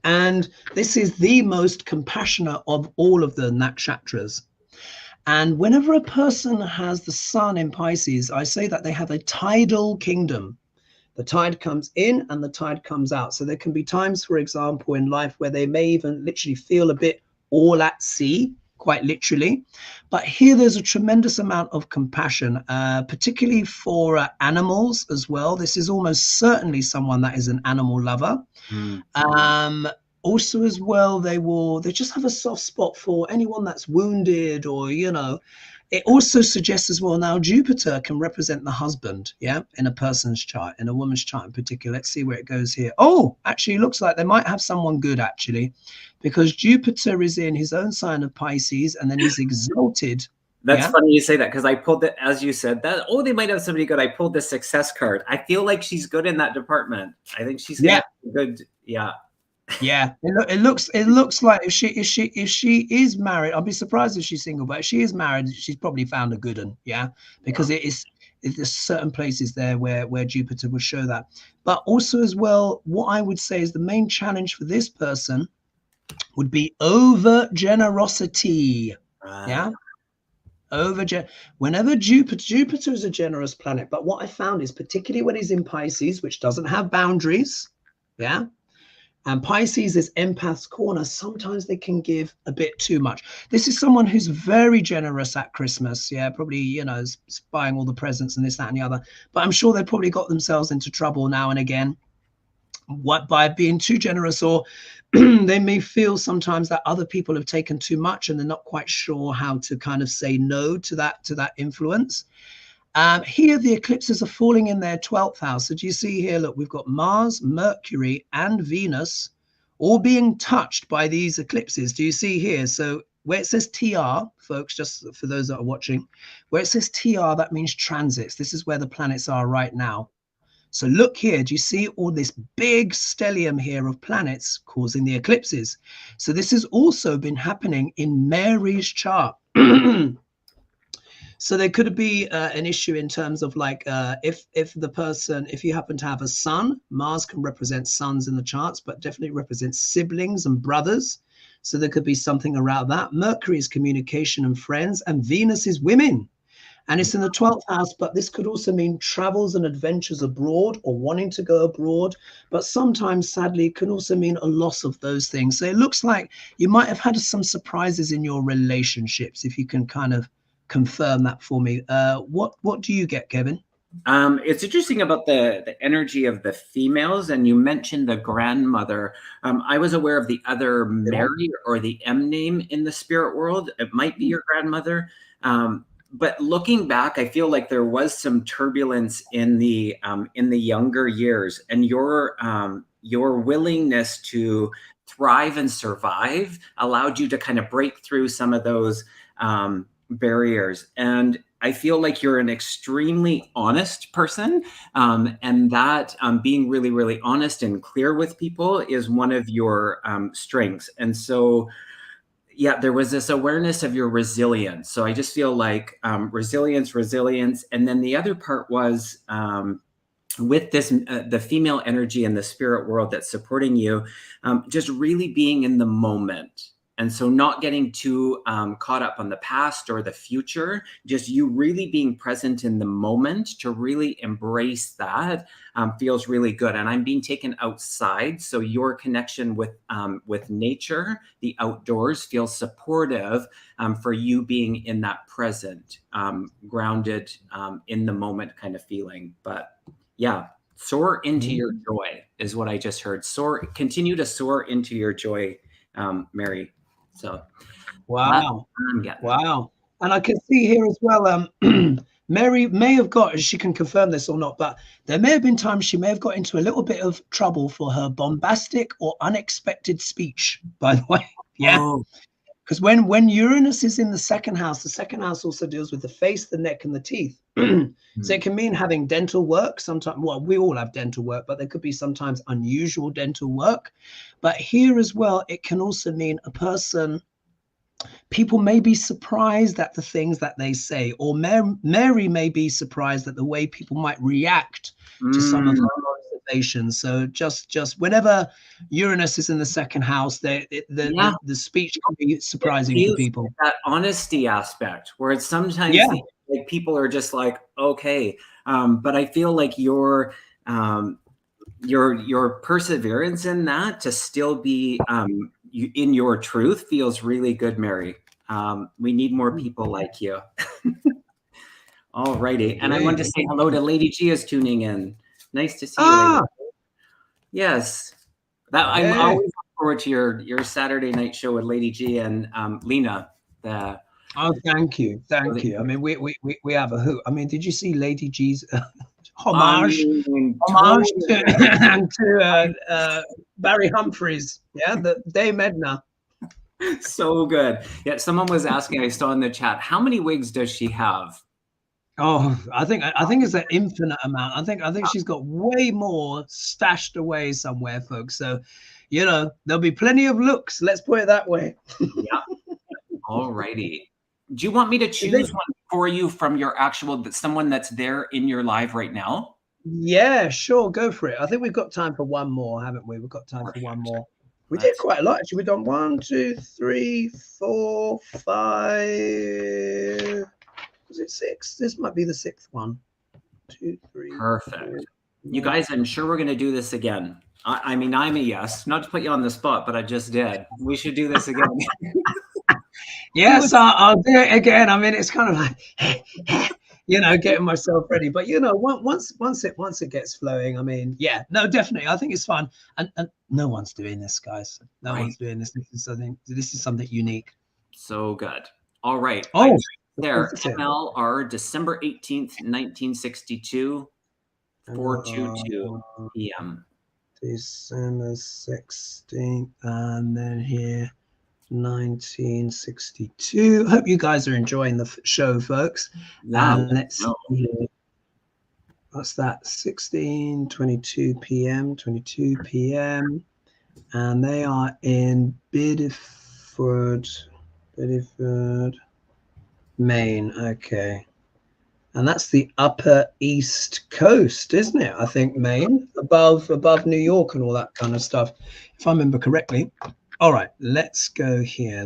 And this is the most compassionate of all of the nakshatras. And whenever a person has the sun in Pisces, I say that they have a tidal kingdom. The tide comes in and the tide comes out. So there can be times, for example, in life where they may even literally feel a bit all at sea, quite literally. But here there's a tremendous amount of compassion, particularly for animals as well. This is almost certainly someone that is an animal lover. Also as well, they just have a soft spot for anyone that's wounded, or it also suggests as well, now Jupiter can represent the husband, yeah, in a person's chart, in a woman's chart in particular. Let's see where it goes here. Oh, actually it looks like they might have someone good, actually, because Jupiter is in his own sign of Pisces and then he's exalted. That's funny you say that, because I pulled it, as you said, that, oh, they might have somebody good. I pulled the success card. I feel like she's good in that department. I think she's good. Yeah. Yeah, it looks like if she is married, I'll be surprised if she's single, but if she is married, she's probably found a good one. Yeah, because there's certain places there where Jupiter would show that. But also as well, what I would say is the main challenge for this person would be over generosity. Yeah. Whenever Jupiter is a generous planet, but what I found is particularly when he's in Pisces, which doesn't have boundaries, yeah, and Pisces is empath's corner, sometimes they can give a bit too much. This is someone who's very generous at Christmas. Yeah, probably, buying all the presents and this, that, and the other. But I'm sure they've probably got themselves into trouble now and again by being too generous, or they may feel sometimes that other people have taken too much and they're not quite sure how to kind of say no to that influence. Here, the eclipses are falling in their 12th house. So do you see here, look, we've got Mars, Mercury, and Venus all being touched by these eclipses. Do you see here? So where it says TR, folks, just for those that are watching, where it says TR, that means transits. This is where the planets are right now. So look here, do you see all this big stellium here of planets causing the eclipses? So this has also been happening in Mary's chart. So there could be an issue in terms of like if you happen to have a son, Mars can represent sons in the charts, but definitely represents siblings and brothers. So there could be something around that. Mercury is communication and friends, and Venus is women. And it's in the 12th house, but this could also mean travels and adventures abroad or wanting to go abroad. But sometimes, sadly, it can also mean a loss of those things. So it looks like you might have had some surprises in your relationships, if you can kind of confirm that for me. What do you get, Kevin? It's interesting about the energy of the females, and you mentioned the grandmother. I was aware of the other Mary or the M name in the spirit world. It might be your grandmother. But looking back, I feel like there was some turbulence in the younger years, and your willingness to thrive and survive allowed you to kind of break through some of those barriers. And I feel like you're an extremely honest person, and that being really, really honest and clear with people is one of your strengths. And so, yeah, there was this awareness of your resilience. So I just feel like resilience. And then the other part was with this, the female energy in the spirit world that's supporting you, just really being in the moment. And so not getting too caught up on the past or the future, just you really being present in the moment to really embrace that feels really good. And I'm being taken outside. So your connection with nature, the outdoors, feels supportive for you being in that present, grounded in the moment kind of feeling. But yeah. Soar into your joy is what I just heard. Soar, continue to soar into your joy, Mary. So that's what Wow. I'm getting. Wow. And I can see here as well, Mary may have got, she can confirm this or not, but there may have been times she may have got into a little bit of trouble for her bombastic or unexpected speech, by the way. Yeah. Oh, Because when Uranus is in the second house also deals with the face, the neck, and the teeth. So it can mean having dental work sometimes. Well, we all have dental work, but there could be sometimes unusual dental work. But here as well, it can also mean a person, people may be surprised at the things that they say, or Mary may be surprised at the way people might react to some of her observations. So just whenever Uranus is in the second house, the speech can be surprising to people. That honesty aspect, where it's sometimes like people are just like, okay, but I feel like your perseverance in that to still be in your truth feels really good, Mary. We need more people like you. All righty. And I wanted to say hello to Lady G is tuning in. Nice to see you, Lady. Yes. I'm always looking forward to your Saturday night show with Lady G and Lena. Oh, thank you. Thank you. I mean, we have a hoot. I mean, did you see Lady G's homage to Barry Humphries? Yeah, the Dame Edna. So good. Yeah, someone was asking, I saw in the chat, how many wigs does she have? Oh, I think it's an infinite amount. I think she's got way more stashed away somewhere, folks. So, you know, there'll be plenty of looks. Let's put it that way. Yeah. All righty. Do you want me to choose one for you from your actual, someone that's there in your live right now? Yeah, sure. Go for it. I think we've got time for one more, haven't we? We've got time for one more. We did quite a lot, actually. We've done 1, 2, 3, 4, 5. Was it 6? This might be the 6th one. 2, 3. Perfect. 4, you guys, I'm sure we're going to do this again. I mean, I'm a yes. Not to put you on the spot, but I just did. We should do this again. Yes, I'll do it again. I mean, it's kind of like, you know, getting myself ready. But you know, once it gets flowing, I mean, yeah, no, definitely. I think it's fun, and no one's doing this, guys. No one's doing this. This is something unique. So good. All right. Oh, there. MLR, December 18th, 1962, 4:22 p.m. December 16th, and then here. 1962. Hope you guys are enjoying the show, folks. Let's see here. What's that? 16:22 p.m. 22 p.m. And they are in Bideford, Maine. Okay. And that's the upper East Coast, isn't it? I think Maine, above New York and all that kind of stuff, if I remember correctly. All right, let's go here.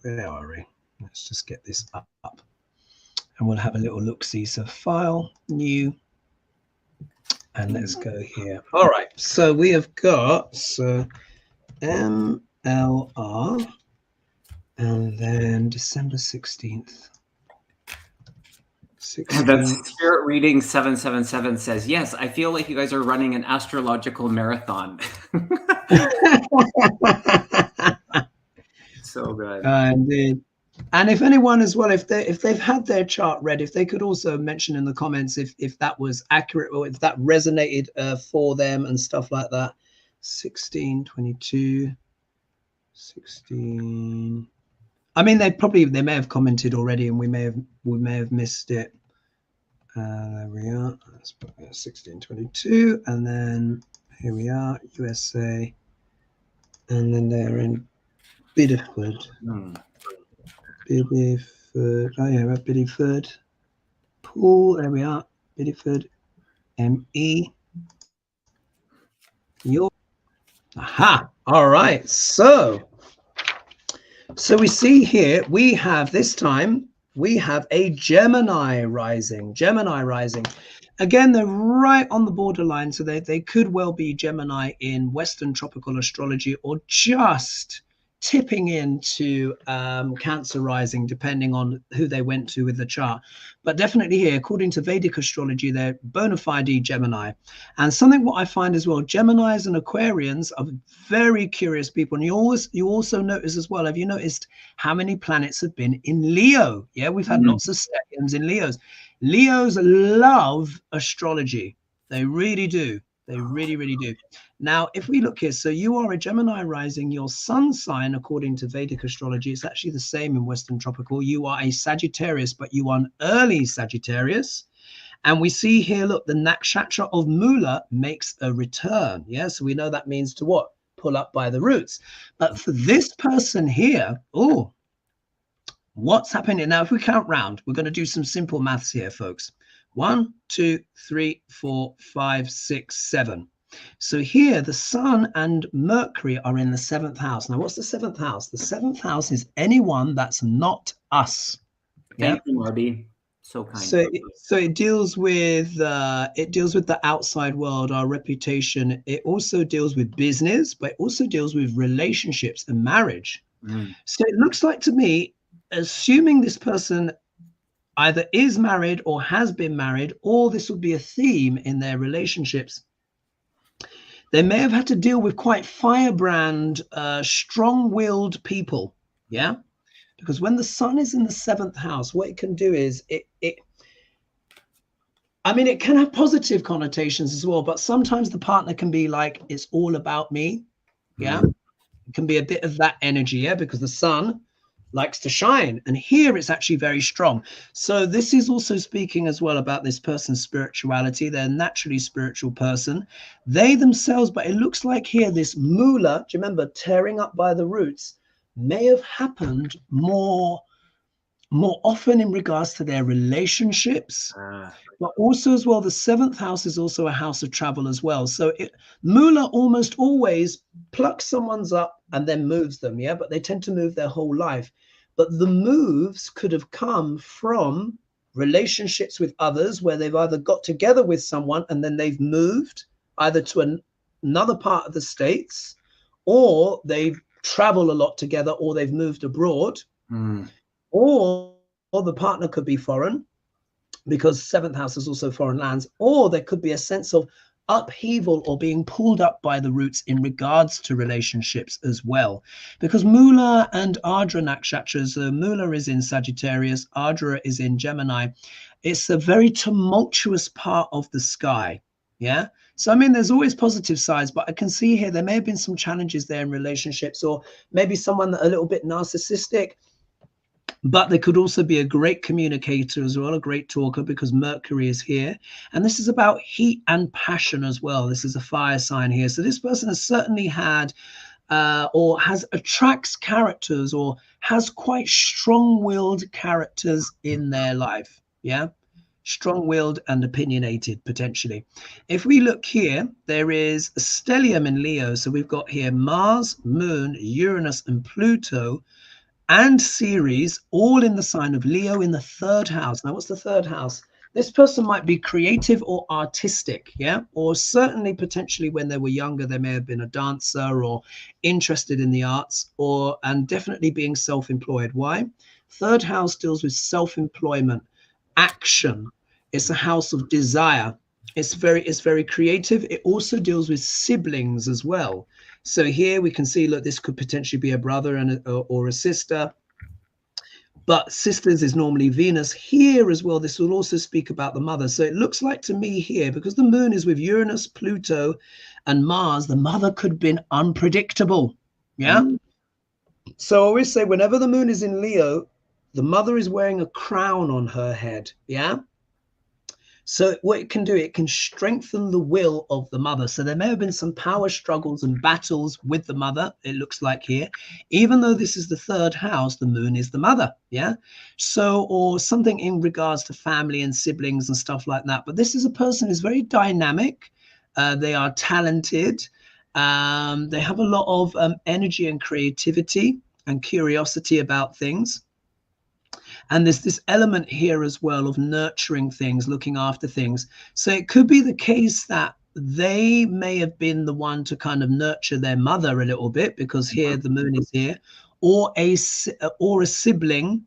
Where are we? Let's just get this up. And we'll have a little look-see. So file, new, and let's go here. All right, so we have got, MLR, and then December 16th. That's Spirit Reading 777 says, yes, I feel like you guys are running an astrological marathon. So good. Indeed. And if anyone as well, if they've had their chart read, if they could also mention in the comments if that was accurate or if that resonated for them and stuff like that. 16:22, 16. I mean, they may have commented already, and we may have missed it. There we are. Let's put 16:22, and then here we are, USA, and then they're in Bideford. Bideford. Oh yeah, we're Bideford. Pool. There we are. Bideford. ME. York. Aha. All right. So we see here we have this time we have a Gemini rising. Gemini rising. Again, they're right on the borderline, so they could well be Gemini in Western tropical astrology or just tipping into Cancer rising, depending on who they went to with the chart. But definitely here, according to Vedic astrology, they're bona fide Gemini. And something what I find as well, Geminis and Aquarians are very curious people. And you also notice as well, have you noticed how many planets have been in Leo? Yeah, we've had lots of stelliums in Leos. Leos love astrology. They really do. They really, really do. Now, if we look here, so you are a Gemini rising, your sun sign, according to Vedic astrology, it's actually the same in Western tropical. You are a Sagittarius, but you are an early Sagittarius. And we see here, look, the nakshatra of Mula makes a return. Yeah, so we know that means to what? Pull up by the roots. But for this person here, oh, what's happening? Now, if we count round, we're going to do some simple maths here, folks. 1, 2, 3, 4, 5, 6, 7. So here the Sun and Mercury are in the 7th house. Now, what's the 7th house? The 7th house is anyone that's not us. Thank you, Marby. So kind. So it deals with the outside world, our reputation. It also deals with business, but it also deals with relationships and marriage. So it looks like to me, assuming this person either is married or has been married, or this would be a theme in their relationships. They may have had to deal with quite firebrand, strong-willed people, yeah? Because when the sun is in the 7th house, what it can do is it can have positive connotations as well, but sometimes the partner can be like, it's all about me, yeah? It can be a bit of that energy, yeah? Because the sun likes to shine, and here it's actually very strong. So this is also speaking as well about this person's spirituality. They're a naturally spiritual person, they themselves, but it looks like here this Mula, do you remember, tearing up by the roots, may have happened more often in regards to their relationships, but also as well the 7th house is also a house of travel as well. So Mula almost always plucks someone's up and then moves them, yeah, but they tend to move their whole life. But the moves could have come from relationships with others where they've either got together with someone and then they've moved either to another part of the States, or they've traveled a lot together, or they've moved abroad, or the partner could be foreign, because 7th house is also foreign lands, or there could be a sense of upheaval or being pulled up by the roots in regards to relationships as well. Because Mula and Ardra nakshatras, Mula is in Sagittarius, Ardra is in Gemini. It's a very tumultuous part of the sky, yeah? So, there's always positive sides, but I can see here there may have been some challenges there in relationships, or maybe someone a little bit narcissistic. But they could also be a great communicator as well, a great talker, because Mercury is here. And this is about heat and passion as well. This is a fire sign here. So this person has certainly had or attracts characters, or has quite strong-willed characters in their life. Yeah, strong-willed and opinionated, potentially. If we look here, there is a stellium in Leo. So we've got here Mars, Moon, Uranus, and Pluto, and Ceres, all in the sign of Leo in the 3rd house. Now, what's the 3rd house? This person might be creative or artistic, yeah? Or certainly potentially when they were younger, they may have been a dancer or interested in the arts, and definitely being self-employed. Why? 3rd house deals with self-employment, action. It's a house of desire. It's very creative. It also deals with siblings as well. So here we can see, look, this could potentially be a brother or a sister, but sisters is normally Venus. Here as well, this will also speak about the mother. So it looks like to me here, because the moon is with Uranus, Pluto, and Mars, the mother could have been unpredictable, yeah? So I always say whenever the moon is in Leo, the mother is wearing a crown on her head, yeah? So what it can do, it can strengthen the will of the mother. So there may have been some power struggles and battles with the mother, it looks like here. Even though this is the 3rd house, the moon is the mother, yeah? So, or something in regards to family and siblings and stuff like that. But this is a person who's very dynamic. They are talented. They have a lot of energy and creativity and curiosity about things. And there's this element here as well of nurturing things, looking after things. So it could be the case that they may have been the one to kind of nurture their mother a little bit, because here the moon is here, or a sibling,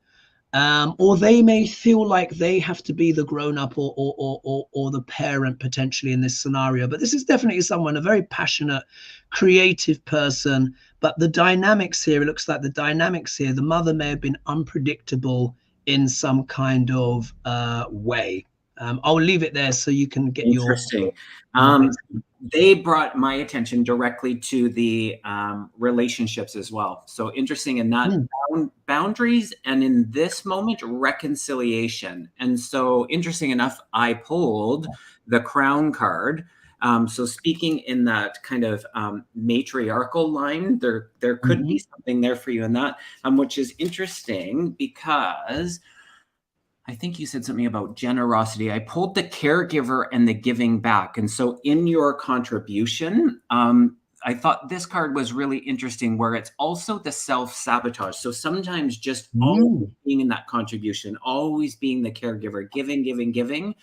or they may feel like they have to be the grown up, or the parent potentially in this scenario. But this is definitely someone, a very passionate, creative person. But the dynamics here, it looks like the dynamics here, the mother may have been unpredictable in some kind of way. I'll leave it there so you can get Interesting. They brought my attention directly to the relationships as well. So interesting in that boundaries, and in this moment, reconciliation. And so interesting enough, I pulled the Crown card. So speaking in that kind of matriarchal line, there could be something there for you in that, which is interesting because I think you said something about generosity. I pulled the caregiver and the giving back. And so in your contribution, I thought this card was really interesting, where it's also the self-sabotage. So sometimes just always being in that contribution, always being the caregiver, giving,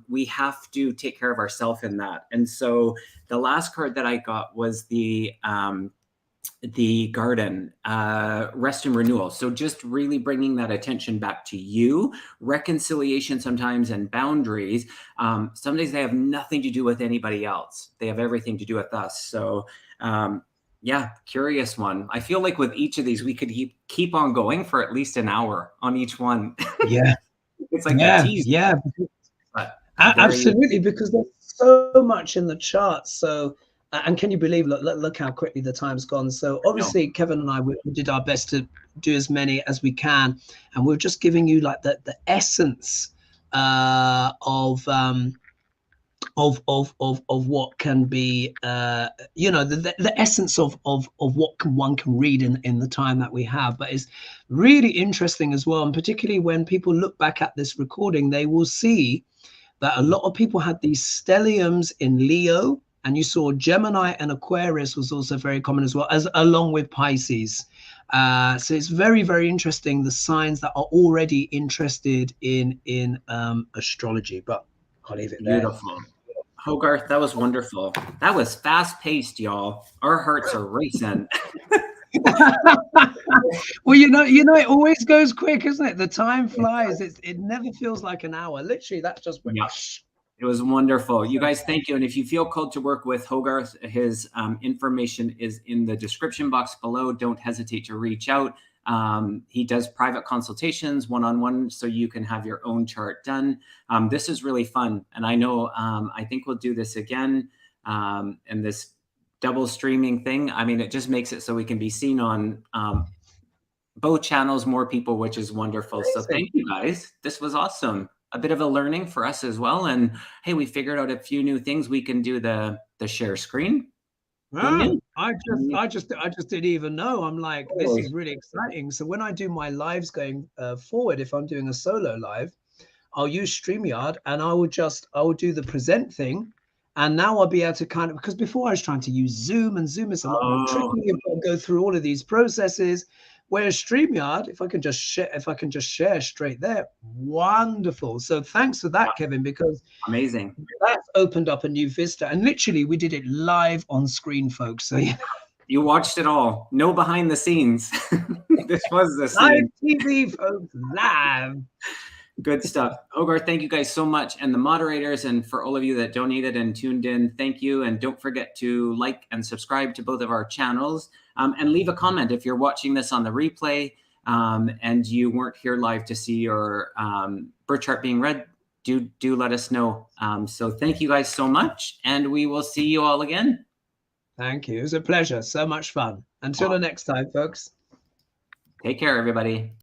we have to take care of ourselves in that. And so the last card that I got was the garden, rest and renewal. So just really bringing that attention back to you, reconciliation sometimes, and boundaries. Some days they have nothing to do with anybody else. They have everything to do with us. So yeah, curious one. I feel like with each of these, we could keep on going for at least an hour on each one. Yeah. It's like a tease. Yeah. Absolutely, because there's so much in the chart. So and can you believe, look how quickly the time's gone. So obviously Kevin and I, we did our best to do as many as we can, and we're just giving you like the essence of what can be the essence of what one can read in the time that we have. But it's really interesting as well, and particularly when people look back at this recording, they will see that a lot of people had these stelliums in Leo. And you saw Gemini and Aquarius was also very common as well, as along with Pisces. So it's very, very interesting, the signs that are already interested in astrology. But I'll leave it there. Beautiful. HoGarth, that was wonderful. That was fast-paced, y'all. Our hearts are racing. Well, it always goes quick, isn't it? The time flies. It never feels like an hour. Literally, that's just went. It was wonderful. You guys, thank you. And if you feel called to work with HoGarth, his information is in the description box below. Don't hesitate to reach out. He does private consultations, one-on-one, so you can have your own chart done. This is really fun. And I know, I think we'll do this again. And this double streaming thing, I mean, it just makes it so we can be seen on both channels, more people, which is wonderful. Amazing. So thank you guys. This was awesome. A bit of a learning for us as well. And hey, we figured out a few new things. We can do the share screen. I just didn't even know. I'm like, this is really exciting. So when I do my lives going forward, if I'm doing a solo live, I'll use StreamYard, and I will do the present thing. And now I'll be able to kind of, because before I was trying to use Zoom, and Zoom is a lot more tricky. You've got to go through all of these processes. Whereas StreamYard, if I can just share straight there, wonderful. So thanks for that, Kevin, because amazing. That's opened up a new vista. And literally, we did it live on screen, folks. So you watched it all. No behind the scenes. This was the live TV, folks, live. Good stuff. HoGarth, thank you guys so much. And the moderators, and for all of you that donated and tuned in, thank you. And don't forget to like and subscribe to both of our channels, and leave a comment if you're watching this on the replay and you weren't here live to see your birth chart being read. Do let us know. So thank you guys so much, and we will see you all again. Thank you. It was a pleasure. So much fun. Until the next time, folks. Take care, everybody.